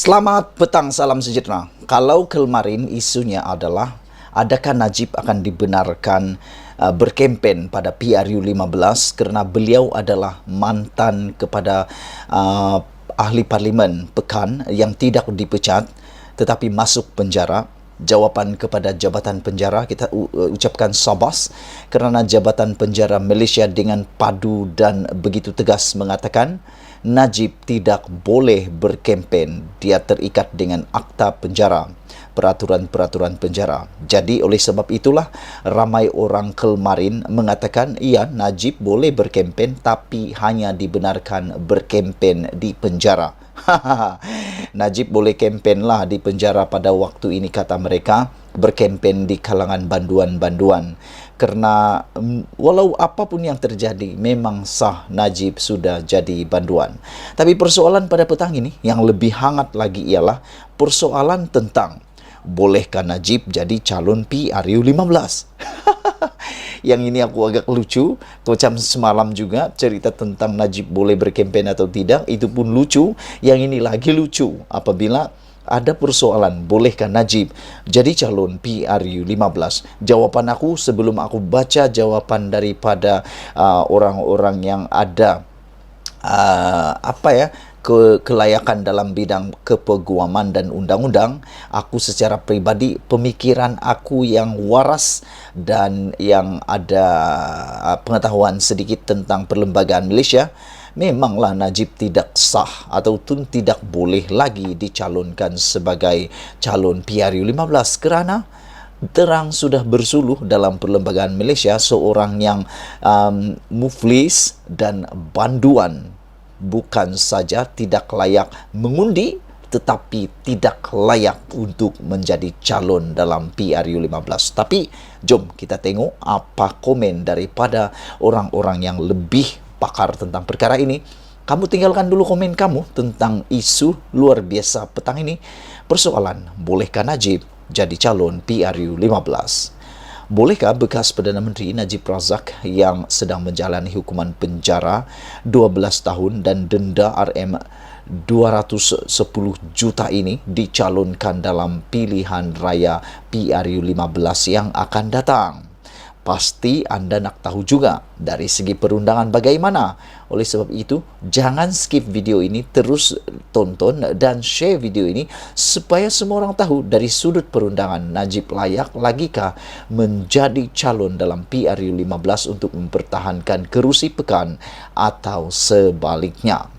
Selamat petang, salam sejahtera. Kalau kemarin isunya adalah adakah Najib akan dibenarkan berkempen pada PRU 15 kerana beliau adalah mantan kepada ahli parlimen Pekan yang tidak dipecat tetapi masuk penjara. Jawapan kepada jabatan penjara, kita ucapkan sabas kerana jabatan penjara Malaysia dengan padu dan begitu tegas mengatakan Najib tidak boleh berkempen. Dia terikat dengan akta penjara, peraturan-peraturan penjara. Jadi oleh sebab itulah ramai orang kemarin mengatakan ya, Najib boleh berkempen tapi hanya dibenarkan berkempen di penjara. Najib boleh kempen lah di penjara pada waktu ini, kata mereka, berkempen di kalangan banduan-banduan. Kerana walau apapun yang terjadi, memang sah Najib sudah jadi banduan. Tapi persoalan pada petang ini yang lebih hangat lagi ialah persoalan tentang bolehkah Najib jadi calon PRU 15? Yang ini aku agak lucu. Macam semalam juga cerita tentang Najib boleh berkempen atau tidak, itu pun lucu. Yang ini lagi lucu apabila ada persoalan bolehkah Najib jadi calon PRU 15. Jawapan aku sebelum aku baca jawapan daripada orang-orang yang ada kelayakan dalam bidang kepeguaman dan undang-undang, aku secara peribadi, pemikiran aku yang waras dan yang ada pengetahuan sedikit tentang perlembagaan Malaysia, memanglah Najib tidak sah ataupun tidak boleh lagi dicalonkan sebagai calon PRU 15 kerana terang sudah bersuluh dalam perlembagaan Malaysia seorang yang muflis dan banduan. Bukan saja tidak layak mengundi, tetapi tidak layak untuk menjadi calon dalam PRU 15. Tapi jom kita tengok apa komen daripada orang-orang yang lebih pakar tentang perkara ini. Kamu tinggalkan dulu komen kamu tentang isu luar biasa petang ini. Persoalan, bolehkah Najib jadi calon PRU 15? Bolehkah bekas Perdana Menteri Najib Razak yang sedang menjalani hukuman penjara 12 tahun dan denda RM 210 juta ini dicalonkan dalam pilihan raya PRU 15 yang akan datang? Pasti anda nak tahu juga dari segi perundangan bagaimana. Oleh sebab itu, jangan skip video ini, terus tonton dan share video ini supaya semua orang tahu dari sudut perundangan Najib layak lagikah menjadi calon dalam PRU 15 untuk mempertahankan kerusi Pekan atau sebaliknya.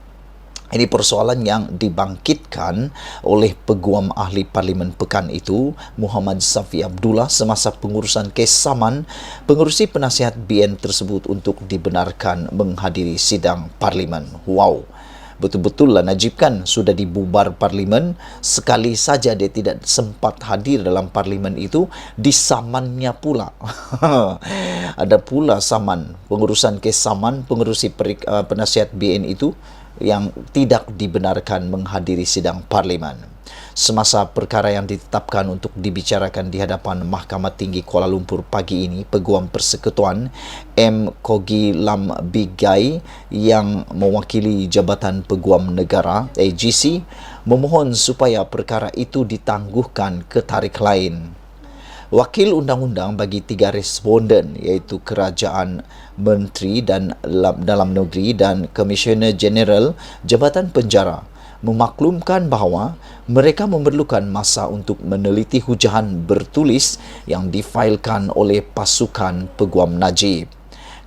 Ini persoalan yang dibangkitkan oleh peguam ahli parlimen Pekan itu, Muhammad Safi Abdullah, semasa pengurusan kes saman pengerusi penasihat BN tersebut untuk dibenarkan menghadiri sidang parlimen. Wow, betul-betul lah Najib kan sudah dibubar parlimen, sekali saja dia tidak sempat hadir dalam parlimen itu, disamannya pula. Ada pula saman, pengurusan kes saman pengerusi penasihat BN itu yang tidak dibenarkan menghadiri sidang parlimen. Semasa perkara yang ditetapkan untuk dibicarakan di hadapan Mahkamah Tinggi Kuala Lumpur pagi ini, Peguam Persekutuan M. Kogi Lam Bigai yang mewakili Jabatan Peguam Negara AGC memohon supaya perkara itu ditangguhkan ke tarikh lain. Wakil Undang-Undang bagi 3 responden iaitu Kerajaan, Menteri dan Dalam Negeri dan Komisioner Jeneral Jabatan Penjara memaklumkan bahawa mereka memerlukan masa untuk meneliti hujahan bertulis yang difailkan oleh pasukan Peguam Najib.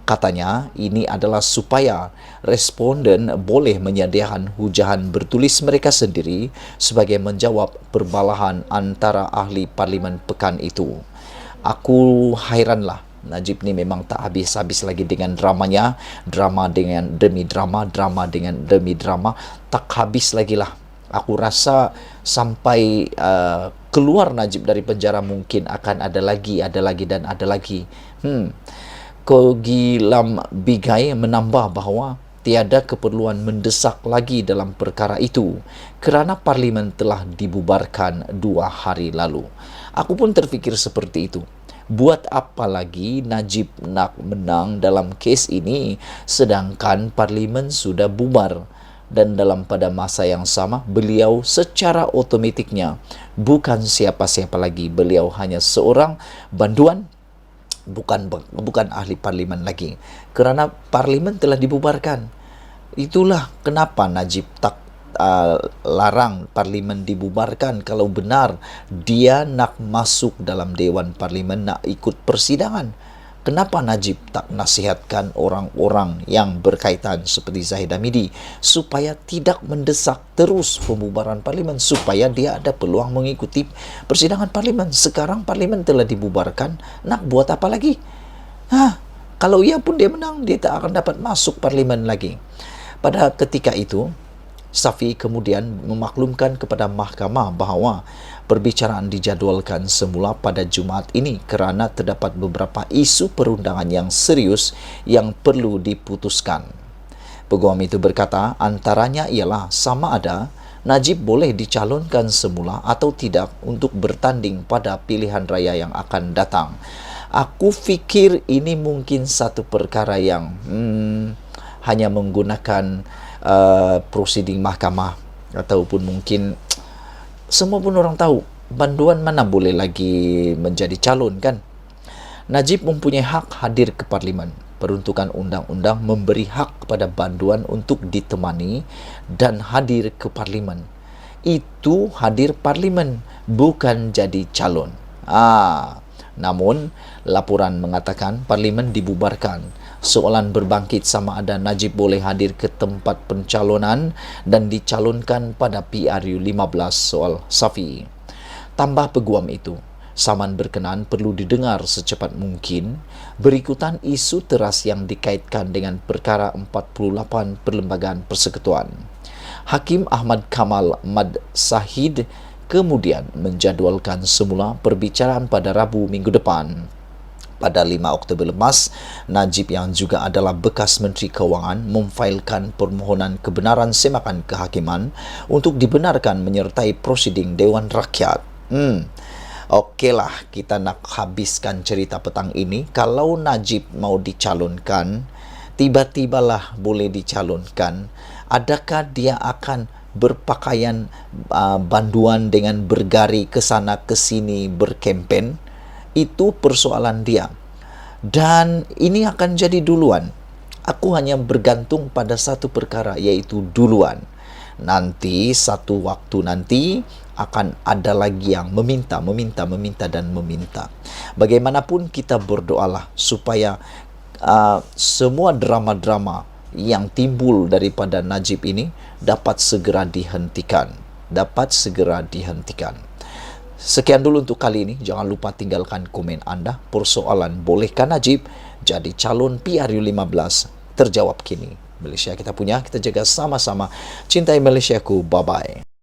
Katanya ini adalah supaya responden boleh menyediakan hujahan bertulis mereka sendiri sebagai menjawab perbalahan antara ahli parlimen Pekan itu. Aku hairanlah, Najib ni memang tak habis-habis lagi dengan dramanya, drama dengan demi drama, drama dengan demi drama, tak habis lagi lah. Aku rasa sampai keluar Najib dari penjara mungkin akan ada lagi dan ada lagi. Kogi Lam Bigai menambah bahawa tiada keperluan mendesak lagi dalam perkara itu kerana parlimen telah dibubarkan 2 hari lalu. Aku pun terfikir seperti itu. Buat apa lagi Najib nak menang dalam kes ini sedangkan parlimen sudah bubar? dan dalam pada masa yang sama beliau secara otomatiknya bukan siapa-siapa lagi, beliau hanya seorang banduan, bukan ahli parlimen lagi, kerana parlimen telah dibubarkan. Itulah kenapa Najib tak larang parlimen dibubarkan kalau benar dia nak masuk dalam Dewan Parlimen, nak ikut persidangan. Kenapa Najib tak nasihatkan orang-orang yang berkaitan seperti Zahid Hamidi supaya tidak mendesak terus pembubaran parlimen, supaya dia ada peluang mengikuti persidangan parlimen? Sekarang parlimen telah dibubarkan, nak buat apa lagi? Kalau ia pun dia menang, dia tak akan dapat masuk parlimen lagi. Pada ketika itu, Safi kemudian memaklumkan kepada mahkamah bahawa perbicaraan dijadualkan semula pada Jumaat ini kerana terdapat beberapa isu perundangan yang serius yang perlu diputuskan. Peguam itu berkata antaranya ialah sama ada Najib boleh dicalonkan semula atau tidak untuk bertanding pada pilihan raya yang akan datang. Aku fikir ini mungkin satu perkara yang hanya menggunakan prosiding mahkamah, ataupun mungkin semua pun orang tahu banduan mana boleh lagi menjadi calon, kan? Najib mempunyai hak hadir ke parlimen. Peruntukan undang-undang memberi hak kepada banduan untuk ditemani dan hadir ke parlimen. Itu hadir parlimen, bukan jadi calon. Namun laporan mengatakan parlimen dibubarkan. Soalan berbangkit sama ada Najib boleh hadir ke tempat pencalonan dan dicalonkan pada PRU 15 soal Safi. Tambah peguam itu, saman berkenaan perlu didengar secepat mungkin berikutan isu teras yang dikaitkan dengan perkara 48 Perlembagaan Persekutuan. Hakim Ahmad Kamal Mad Sahid kemudian menjadualkan semula perbicaraan pada Rabu minggu depan. Pada 5 Oktober lepas, Najib yang juga adalah bekas Menteri Kewangan memfailkan permohonan kebenaran semakan kehakiman untuk dibenarkan menyertai prosiding Dewan Rakyat. Okeylah, kita nak habiskan cerita petang ini. Kalau Najib mau dicalonkan, tiba-tibalah boleh dicalonkan, adakah dia akan berpakaian banduan dengan bergari ke sana ke sini berkempen? Itu persoalan dia. Dan ini akan jadi duluan. Aku hanya bergantung pada satu perkara, iaitu duluan. Nanti, satu waktu nanti, akan ada lagi yang meminta dan meminta. Bagaimanapun kita berdoalah supaya semua drama-drama yang timbul daripada Najib ini dapat segera dihentikan. Sekian dulu untuk kali ini. Jangan lupa tinggalkan komen anda. Persoalan bolehkah Najib jadi calon PRU 15 terjawab kini. Malaysia kita punya, kita jaga sama-sama. Cintai Malaysiaku. Bye-bye.